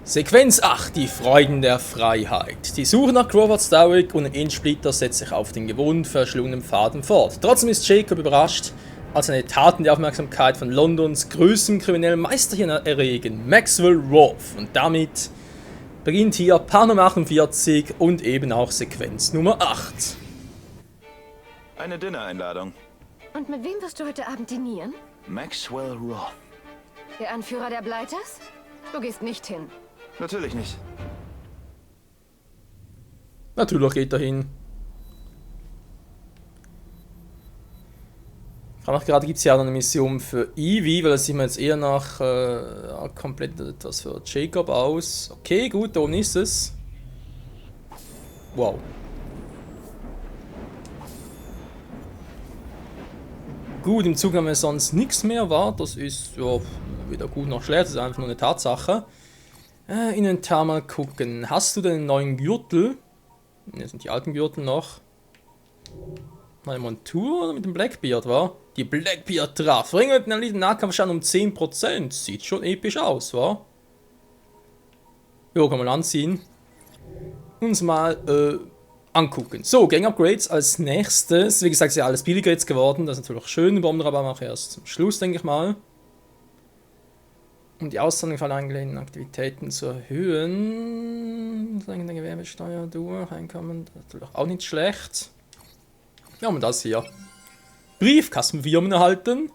Sequenz 8, die Freuden der Freiheit. Die Suche nach Crawford Starwick und dem Innsplitter setzt sich auf den gewohnt verschlungenen Pfaden fort. Trotzdem ist Jacob überrascht, als seine Taten die Aufmerksamkeit von Londons größtem kriminellen Meisterchen erregen, Maxwell Roth. Und damit beginnt hier Part Nummer 48 und eben auch Sequenz Nummer 8. Eine Dinner-Einladung. Und mit wem wirst du heute Abend dinieren? Maxwell Roth. Der Anführer der Blighters? Du gehst nicht hin. Natürlich nicht. Natürlich geht er hin. Gerade gibt es ja auch noch eine Mission für Evie, weil das sieht mir jetzt eher nach komplett etwas für Jacob aus. Okay, gut, da oben ist es. Wow. Gut, im Zug haben wir sonst nichts mehr, war. Das ist ja weder gut noch schlecht, das ist einfach nur eine Tatsache. Inventar mal gucken. Hast du den neuen Gürtel? Ne, sind die alten Gürtel noch. Meine Montur mit dem Blackbeard, war? Die Blackbeard traf. Verringert den eliten Nahkampfschaden um 10%. Sieht schon episch aus, war? Jo, kann man anziehen. Uns mal angucken. So, Gang-Upgrades als nächstes. Wie gesagt, ist ja alles billiger jetzt geworden. Das ist natürlich auch schön. Bombenrabatt mache ich erst zum Schluss, denke ich mal. Um die Auszahlung von angelehnten Aktivitäten zu erhöhen. Sagen der Gewerbesteuer durch. Einkommen, das ist natürlich auch nicht schlecht. Ja, und das hier. Briefkastenfirmen erhalten.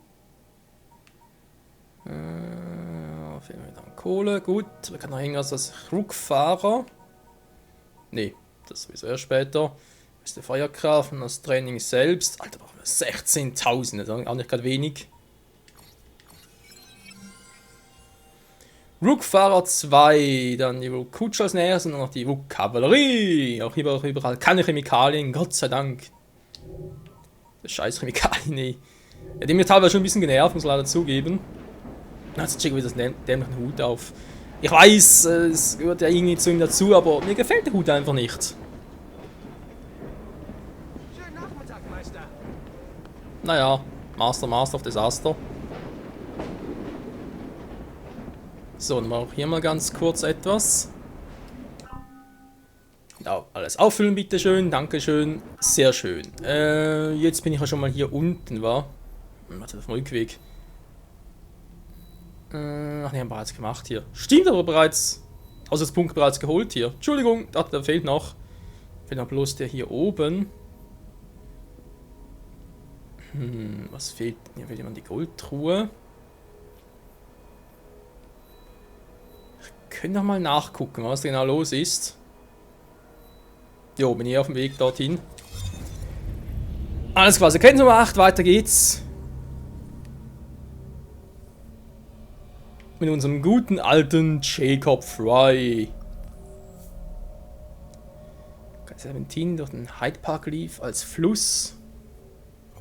Fehlen wir dann Kohle. Gut, wir können noch irgendwas als Rückfahrer. Nee, das sowieso erst später. Das ist die Feuerkraft und das Training selbst. Alter, brauchen wir 16.000, das ist auch nicht gerade wenig. Rook-Fahrer 2, dann die Rook-Kutsche als näheres und dann noch die Rook-Kavallerie. Auch überall keine Chemikalien, Gott sei Dank. Das scheiß Chemikalien, nee. Ja, die mir teilweise schon ein bisschen genervt, muss ich leider zugeben. Jetzt checken wir das dämlichen Hut auf. Ich weiß, es gehört ja irgendwie zu ihm dazu, aber mir gefällt der Hut einfach nicht. Schönen Nachmittag, Meister. Naja, Master of Disaster. So, dann mache ich hier mal ganz kurz etwas. Ja, alles auffüllen, bitteschön. Dankeschön. Sehr schön. Jetzt bin ich ja schon mal hier unten, war. Warte, auf dem Rückweg. Ach ne, haben wir bereits gemacht hier. Stimmt aber bereits. Aussatzpunkt bereits geholt hier. Entschuldigung, da fehlt noch. Fehlt noch bloß der hier oben. Was fehlt? Hier fehlt jemand die Goldtruhe. Können doch mal nachgucken, was genau los ist. Jo, bin ich auf dem Weg dorthin. Alles klar, Sequenz Nummer 8, weiter geht's. Mit unserem guten alten Jacob Fry. Serpentin durch den Hyde Park lief als Fluss.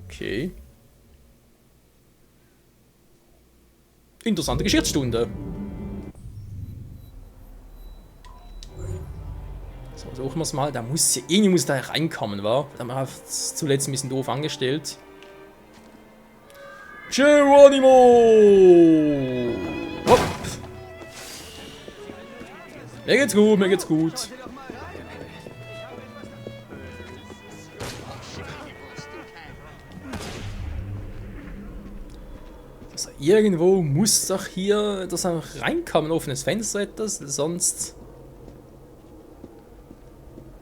Okay. Interessante Geschichtsstunde. So, suchen wir es mal. Da muss ja irgendwie da reinkommen, wa? Da haben wir zuletzt ein bisschen doof angestellt. Geronimo! Hopp. Mir geht's gut, mir geht's gut. Also irgendwo muss doch hier das einfach reinkommen, offenes Fenster etwas, sonst...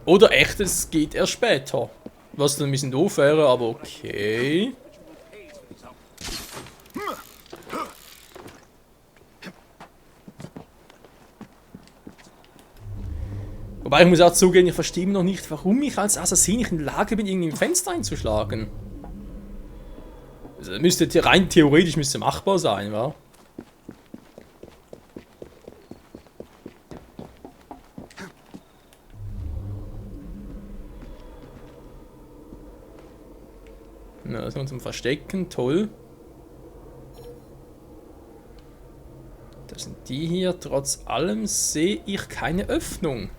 Oder echt, es geht erst später. Was dann ein bisschen doof wäre, aber okay. Wobei ich muss auch zugeben, ich verstehe noch nicht, warum ich als Assassin nicht in der Lage bin, irgendwie im Fenster einzuschlagen. Also, müsste rein theoretisch machbar sein, wa? Na, das ist uns zum Verstecken, toll. Das sind die hier. Trotz allem sehe ich keine Öffnung.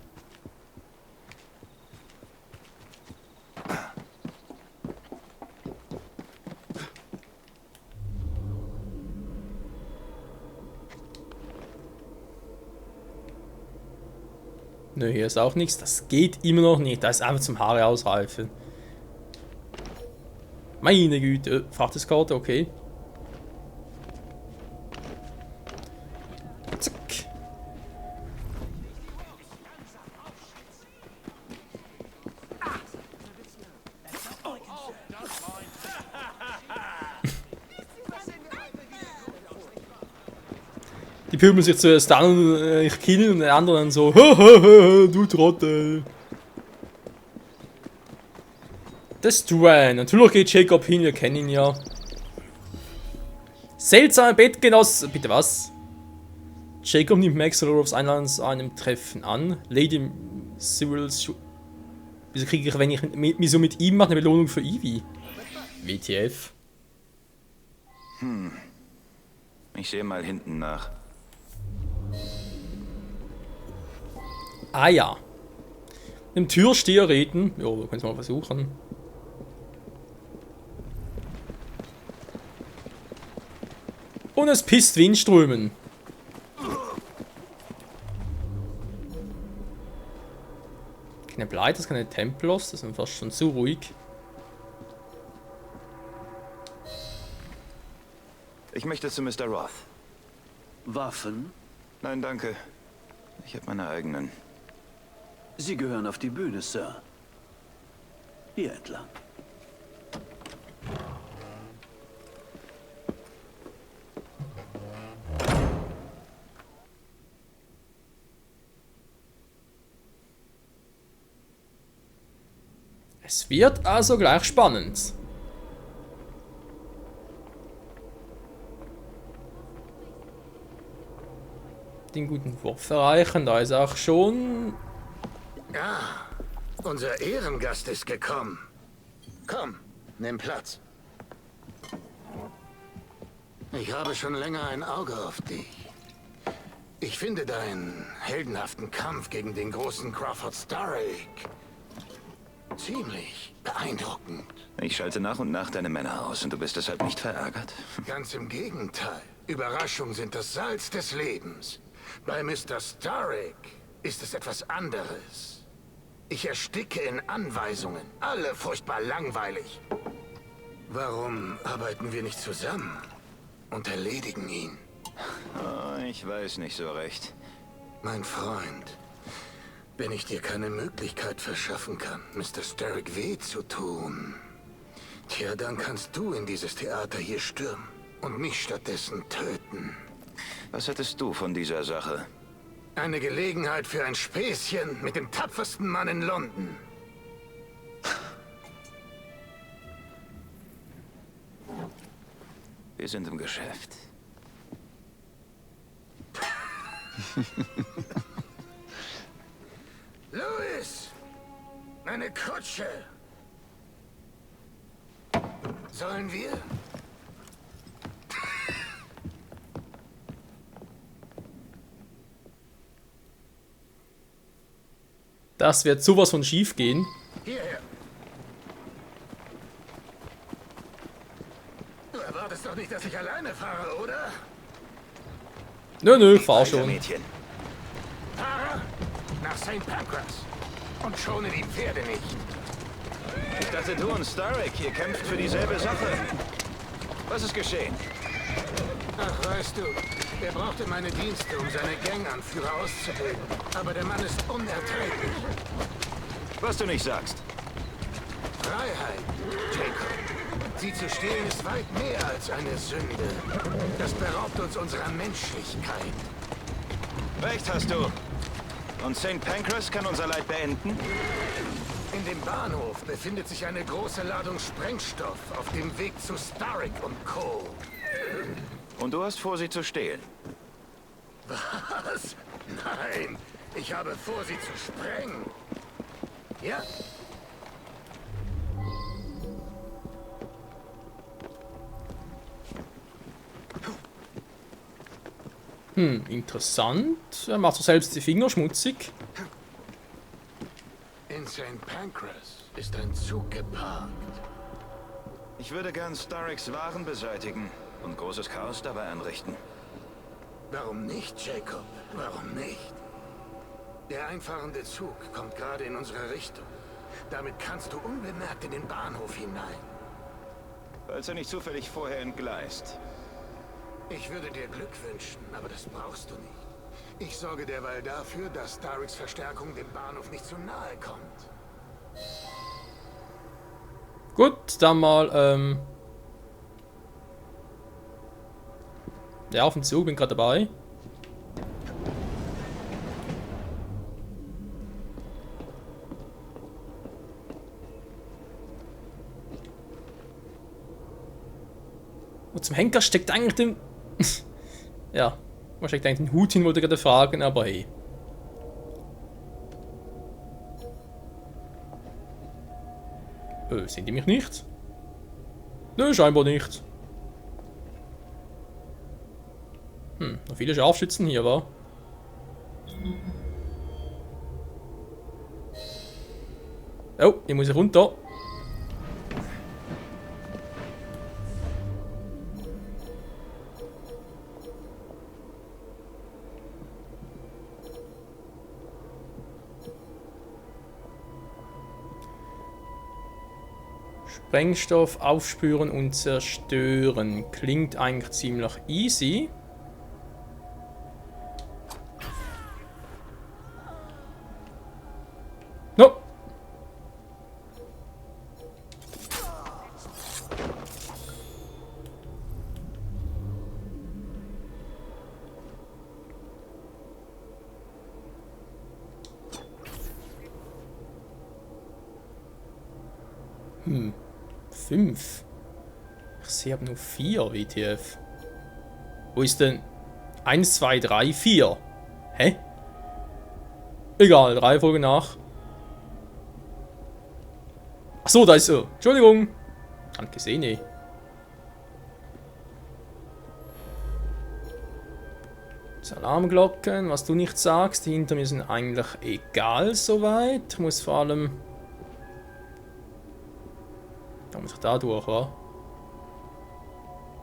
Nö, hier ist auch nichts. Das geht immer noch nicht. Da ist einfach zum Haare ausreifen. Meine Güte. Frachteskarte, okay. Zack. Die pöbeln sich zuerst an und ich killen und der andere dann so, du Trottel. Der Strand. Natürlich geht Jacob hin, wir kennen ihn ja. Seltsame Bettgenosse. Bitte was? Jacob nimmt Maxwell aufs Einladen zu einem Treffen an. Lady Cyrils. Wieso kriege ich, wenn ich mich so mit ihm mache, eine Belohnung für Ivy? WTF. Ich sehe mal hinten nach. Ah ja. Mit dem Türsteher reden. Ja, wir können es mal versuchen. Und es pisst Windströmen. Keine Blighters, keine Templos, das ist fast schon zu ruhig. Ich möchte zu Mr. Roth. Waffen? Nein, danke. Ich habe meine eigenen. Sie gehören auf die Bühne, Sir. Hier entlang. Es wird also gleich spannend. Den guten Wurf erreichen, da ist auch schon... Ja, unser Ehrengast ist gekommen. Komm, nimm Platz. Ich habe schon länger ein Auge auf dich. Ich finde deinen heldenhaften Kampf gegen den großen Crawford Starrick ziemlich beeindruckend. Ich schalte nach und nach deine Männer aus und du bist deshalb nicht verärgert? Ganz im Gegenteil. Überraschungen sind das Salz des Lebens. Bei Mr. Starrick ist es etwas anderes. Ich ersticke in Anweisungen. Alle furchtbar langweilig. Warum arbeiten wir nicht zusammen und erledigen ihn? Oh, ich weiß nicht so recht. Mein Freund, wenn ich dir keine Möglichkeit verschaffen kann, Mr. Starrick weh zu tun, tja, dann kannst du in dieses Theater hier stürmen und mich stattdessen töten. Was hättest du von dieser Sache? Eine Gelegenheit für ein Späßchen mit dem tapfersten Mann in London. Wir sind im Geschäft. Louis! Meine Kutsche! Sollen wir? Das wird sowas von schief gehen. Hierher! Du erwartest doch nicht, dass ich alleine fahre, oder? Nö, fahr Alter schon. Mädchen. Fahrer, nach St. Pancras. Und schone die Pferde nicht. Ich dachte, du und Starrick, ihr kämpft für dieselbe Sache. Was ist geschehen? Ach, weißt du, er brauchte meine Dienste, um seine Ganganführer auszubilden. Aber der Mann ist unerträglich. Was du nicht sagst. Freiheit, Jacob. Sie zu stehlen ist weit mehr als eine Sünde. Das beraubt uns unserer Menschlichkeit. Recht hast du. Und St. Pancras kann unser Leid beenden? In dem Bahnhof befindet sich eine große Ladung Sprengstoff auf dem Weg zu Starrick und Co. Und du hast vor, sie zu stehlen. Was? Nein, ich habe vor, sie zu sprengen. Ja? Interessant. Er macht so selbst die Finger schmutzig. In St. Pancras ist ein Zug geparkt. Ich würde gern Starricks Waren beseitigen und großes Chaos dabei anrichten. Warum nicht, Jacob? Warum nicht? Der einfahrende Zug kommt gerade in unsere Richtung. Damit kannst du unbemerkt in den Bahnhof hinein. Falls er nicht zufällig vorher entgleist. Ich würde dir Glück wünschen, aber das brauchst du nicht. Ich sorge derweil dafür, dass Starricks Verstärkung dem Bahnhof nicht zu nahe kommt. Gut, dann mal, ja, auf dem Zug, bin gerade dabei. Wo zum Henker steckt eigentlich den... ja, wo steckt eigentlich den Hut hin, wollte ich gerade fragen, aber hey. Sehen die mich nicht? Nö, scheinbar nicht. Noch viele Scharfschützen hier, wa? Oh, hier muss ich runter. Sprengstoff aufspüren und zerstören. Klingt eigentlich ziemlich easy. No. Hm. 5. Ich sehe aber nur 4 WTF. Wo ist denn? 1, 2, 3, 4. Hä? Egal, Reihenfolge nach. Achso, da ist er. Entschuldigung. Hab gesehen, ey. Alarmglocken, was du nicht sagst, die hinter mir sind eigentlich egal soweit. Ich muss vor allem... Da muss ich da durch, wa?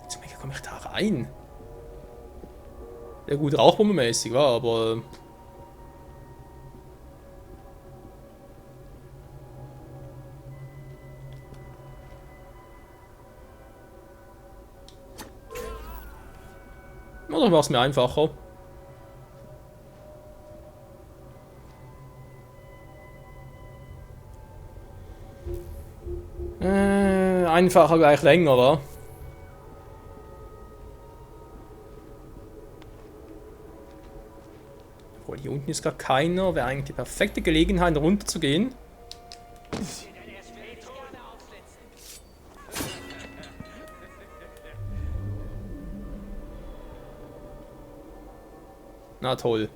Zum Beispiel komme ich da rein. Ja gut, rauchbombenmäßig, wa? Aber... Oder war es mir einfacher? Einfacher gleich länger, oder? Obwohl, hier unten ist gar keiner. Wäre eigentlich die perfekte Gelegenheit, runter zu gehen. Na toll.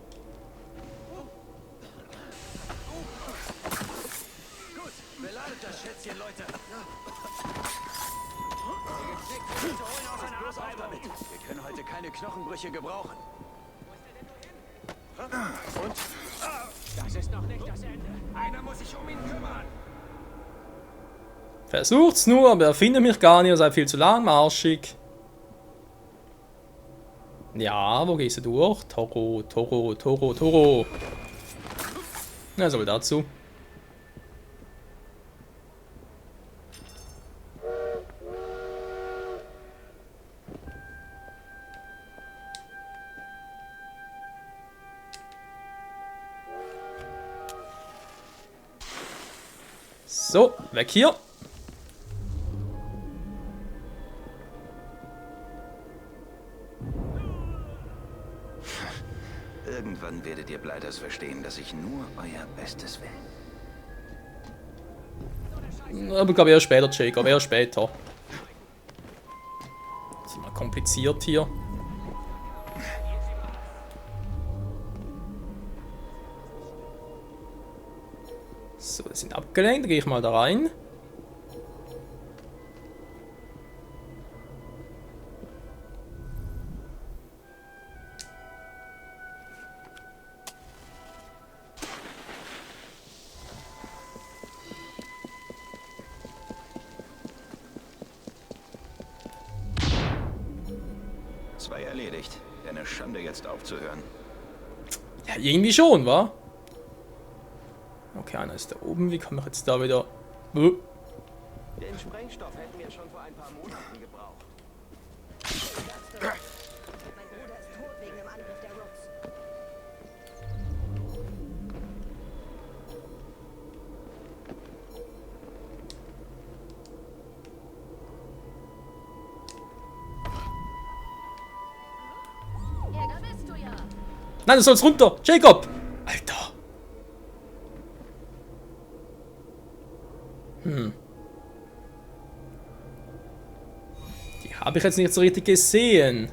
Gut, beladet das Schätzchen, Leute. Wir können heute keine Knochenbrüche gebrauchen. Und? Das ist noch nicht das Ende. Einer muss sich um ihn kümmern. Versucht's nur, aber er findet mich gar nicht, ihr seid viel zu langmarschig. Ja, wo gehst du durch? Toro, Toro, Toro, Toro. Na, so viel dazu. So, weg hier. Irgendwann werdet ihr Blighters verstehen, dass ich nur euer Bestes will. Aber ich glaube eher später, Jacob, eher später. Das ist mal kompliziert hier. So, wir sind abgelenkt, da gehe ich mal da rein. Zwei erledigt. Eine Schande jetzt aufzuhören. Ja, irgendwie schon, wa? Okay, einer ist da oben. Wie komme ich jetzt da wieder... Den Sprengstoff hätten wir schon vor ein paar Monaten gebraucht. Mein Bruder ist tot wegen dem Angriff der Rooks. Ja, da bist du ja. Nein, du sollst runter! Jacob! Alter! Die habe ich jetzt nicht so richtig gesehen.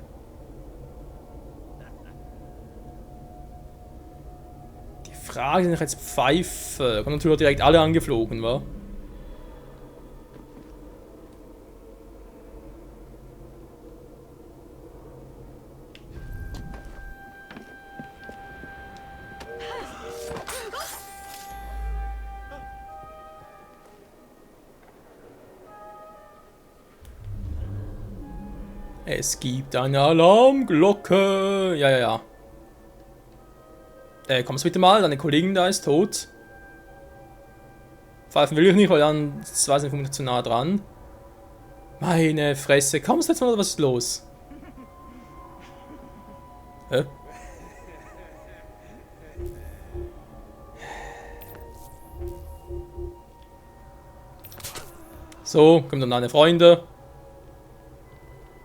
Die Frage sind ich jetzt Pfeife. Kommen natürlich direkt alle angeflogen, wa? Es gibt eine Alarmglocke. Ja, ja, ja. Kommst bitte mal, deine Kollegin da ist tot. Pfeifen will ich nicht, weil dann zwei sind vermutlich zu nah dran. Meine Fresse, kommst du jetzt mal, was ist los? Hä? So, kommen dann deine Freunde.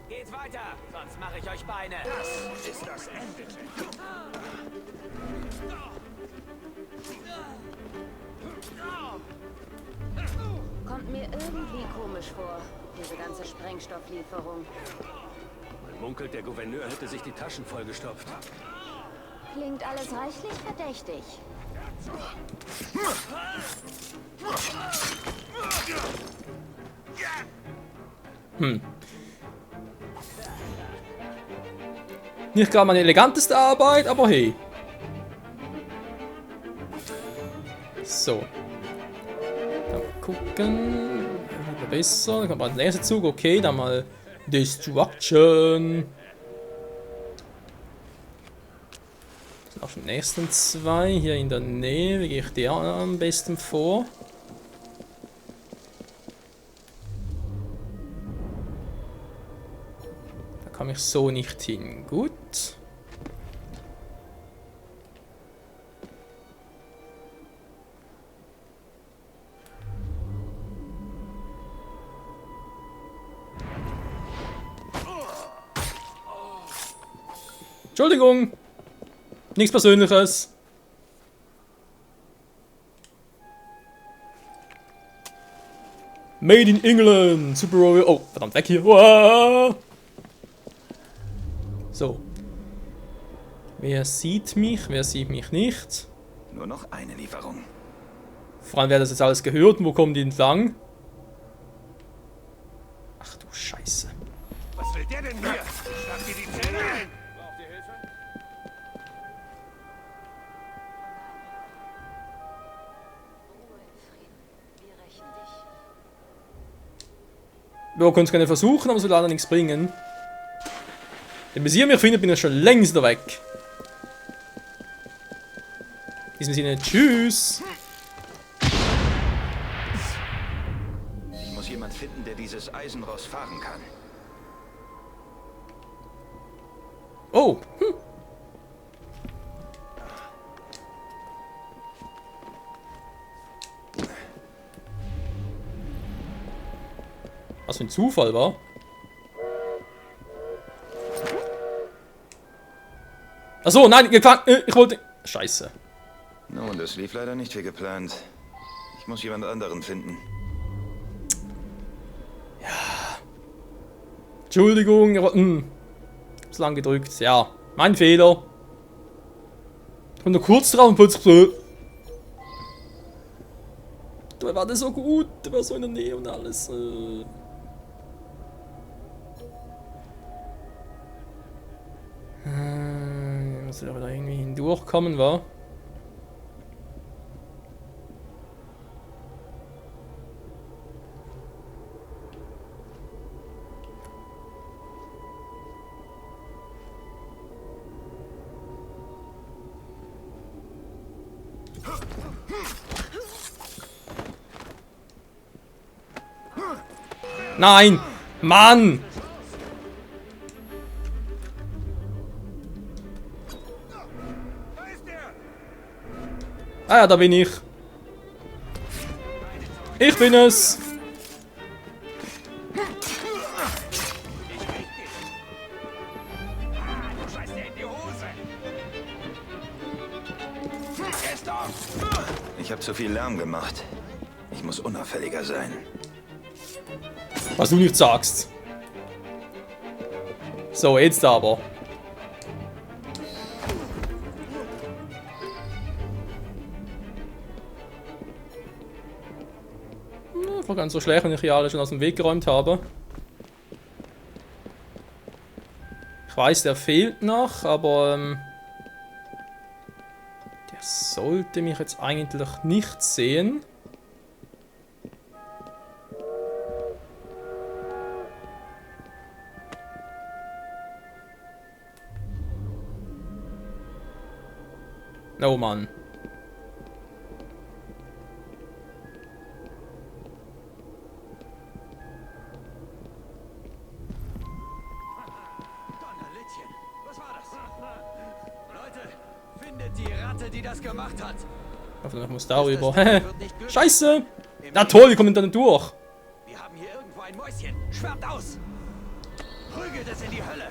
Geht weiter, sonst mache ich euch Beine. Das ist das Ende. Kommt mir irgendwie komisch vor, diese ganze Sprengstofflieferung. Man munkelt, der Gouverneur hätte sich die Taschen vollgestopft. Klingt alles reichlich verdächtig. Nicht gerade meine eleganteste Arbeit, aber hey. So. Dann gucken. Besser. Dann kommt mal der nächste Zug. Okay, dann mal Destruction. Das sind auch schon die nächsten zwei. Hier in der Nähe. Wie gehe ich der am besten vor? Da komme ich so nicht hin. Gut. Entschuldigung. Nichts Persönliches. Made in England. Super Royal. Oh, verdammt, weg hier. Uah. So. Wer sieht mich? Wer sieht mich nicht? Nur noch eine Lieferung. Vor allem, wer das jetzt alles gehört und wo kommen die entlang? Ach du Scheiße. Was will der denn hier? Schlag dir die Zähne ein. Braucht ihr Hilfe? Ruhe in Frieden. Wir rächen dich. Wir können es gerne versuchen, aber es wird leider nichts bringen. Denn bis ihr mich findet, bin ich schon längst da weg. In diesem Sinne, tschüss. Ich muss jemand finden, der dieses Eisenross fahren kann. Oh. Was für ein Zufall war. Achso, nein, gefangen. Ich wollte. Scheiße. Nun, das lief leider nicht wie geplant. Ich muss jemand anderen finden. Entschuldigung, aber. Hab's lang gedrückt. Ja, mein Fehler. Ich bin nur kurz drauf und plötzlich. Der war das so gut. Der war so in der Nähe und alles. Muss ich aber da irgendwie hindurchkommen, wa? Nein! Mann! Ah ja, da bin ich. Ich bin es. Du scheißt dir in die Hose. Jetzt doch. Ich habe zu viel Lärm gemacht. Ich muss unauffälliger sein. Was du nicht sagst. So, jetzt aber. War ganz so schlecht, wenn ich hier alle schon aus dem Weg geräumt habe. Ich weiß, der fehlt noch, aber der sollte mich jetzt eigentlich nicht sehen. Oh Mann. Donnerlittchen, was war das? Leute, findet die Ratte, die das gemacht hat. Ich muss darüber. Scheiße! Na toll, wir kommen dann durch. Wir haben hier irgendwo ein Mäuschen. Schwärmt aus. Prügelt es in die Hölle.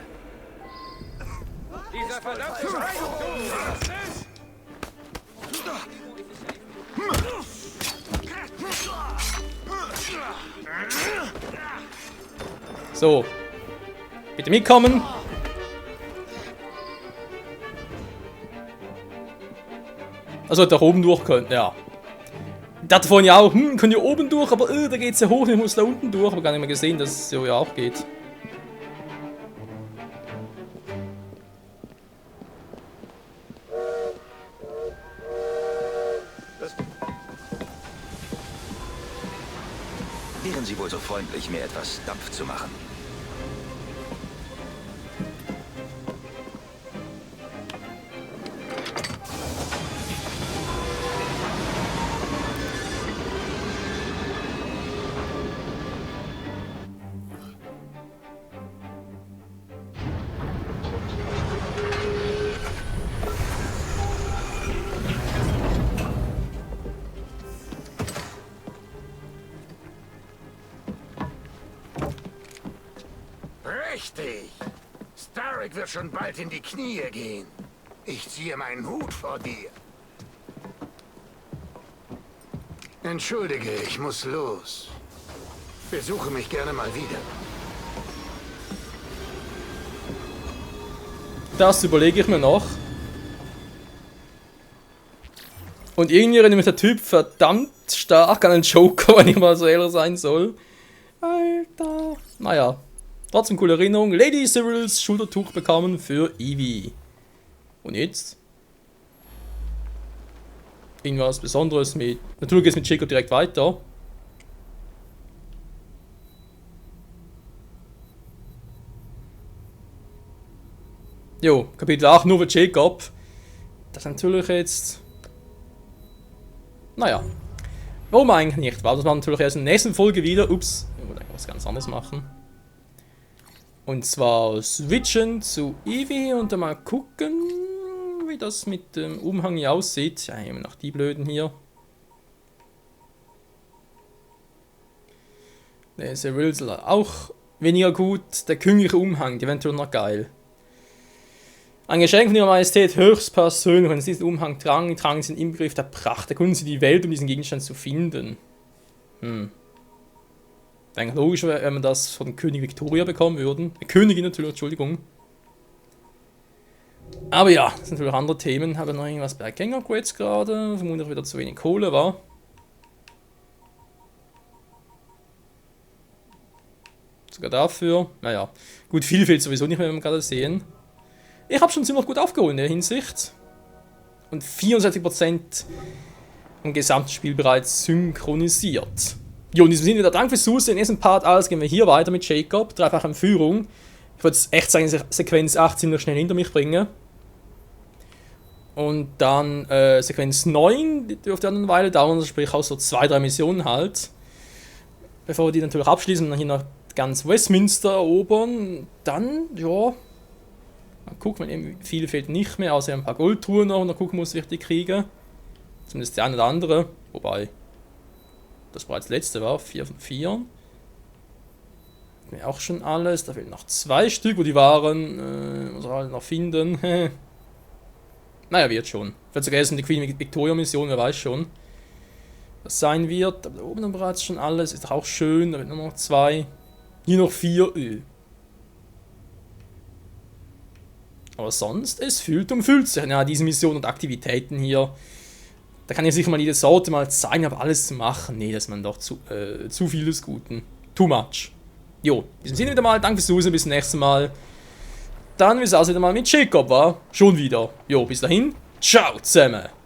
Dieser verdammte Schweinehund! So. Bitte mitkommen. Also da oben durch können, ja. Ich dachte vorhin ja auch, können hier oben durch, aber da geht's ja hoch, ich muss da unten durch, aber gar nicht mehr gesehen, dass es so ja auch geht. Wären Sie wohl so freundlich, mir etwas Dampf zu machen? Richtig. Starrick wird schon bald in die Knie gehen. Ich ziehe meinen Hut vor dir. Entschuldige, ich muss los. Besuche mich gerne mal wieder. Das überlege ich mir noch. Und irgendwie erinnert mich der Typ verdammt stark an einen Joker, wenn ich mal so ehrlich sein soll. Alter. Naja. Trotzdem coole Erinnerung. Lady Cyrils Schultertuch bekommen für Evie. Und jetzt? Irgendwas Besonderes mit... Natürlich geht es mit Jacob direkt weiter. Jo, Kapitel 8 nur für Jacob. Das ist natürlich jetzt... Naja. Warum eigentlich nicht? Weil das war natürlich erst in der nächsten Folge wieder. Ups, ich wollte eigentlich was ganz anderes machen. Und zwar switchen zu Evie und dann mal gucken, wie das mit dem Umhang hier aussieht. Ja, immer noch die Blöden hier. Der ist der Wilsel auch weniger gut. Der königliche Umhang, die wäre natürlich noch geil. Ein Geschenk von ihrer Majestät höchstpersönlich. Wenn sie diesen Umhang tragen sie den Inbegriff der Pracht. Da können sie die Welt, um diesen Gegenstand zu finden. Eigentlich logisch, wenn wir das von König Victoria bekommen würden. Königin natürlich, Entschuldigung. Aber ja, das sind natürlich andere Themen. Habe noch irgendwas bei Gang-Upgrades gerade. Vermutlich wieder zu wenig Kohle war. Sogar dafür. Naja, gut, viel fehlt sowieso nicht mehr, wenn wir gerade sehen. Ich habe schon ziemlich gut aufgeholt in der Hinsicht. Und 64% im gesamten Spiel bereits synchronisiert. Jo, in diesem Sinne wieder Dank fürs Zusehen. Im nächsten Part alles gehen wir hier weiter mit Jacob. Dreifach in Führung. Ich würde echt sagen, Sequenz 8 ziemlich schnell hinter mich bringen. Und dann Sequenz 9, die dürfte dann eine Weile dauern, sprich auch so 2-3 Missionen halt. Bevor wir die natürlich abschließen und dann hier noch ganz Westminster erobern. Dann, ja, mal gucken, weil viele fehlt nicht mehr, außer ein paar Goldtruhen noch und dann gucken muss, wie ich die kriege. Zumindest der eine oder andere, wobei das bereits letzte war, 4 von 4. Auch schon alles, da fehlen noch 2 Stück, wo die waren, muss ich halt noch finden. Naja, wird schon. Vielleicht sogar erst in die Queen Victoria Mission, wer weiß schon. Was sein wird, aber da oben dann bereits schon alles, ist doch auch schön, da wird nur noch 2. Hier noch 4, Aber sonst, es füllt sich. Ja, diese Mission und Aktivitäten hier. Da kann ich sicher mal jede Sorte mal zeigen, aber alles zu machen. Nee, das ist man doch zu viel des Guten. Too much. Jo, in diesem Sinne wieder mal, danke fürs Zusehen, bis zum nächsten Mal. Dann, wie es aussieht, wieder mal mit Jacob, war. Schon wieder. Jo, bis dahin. Ciao zusammen.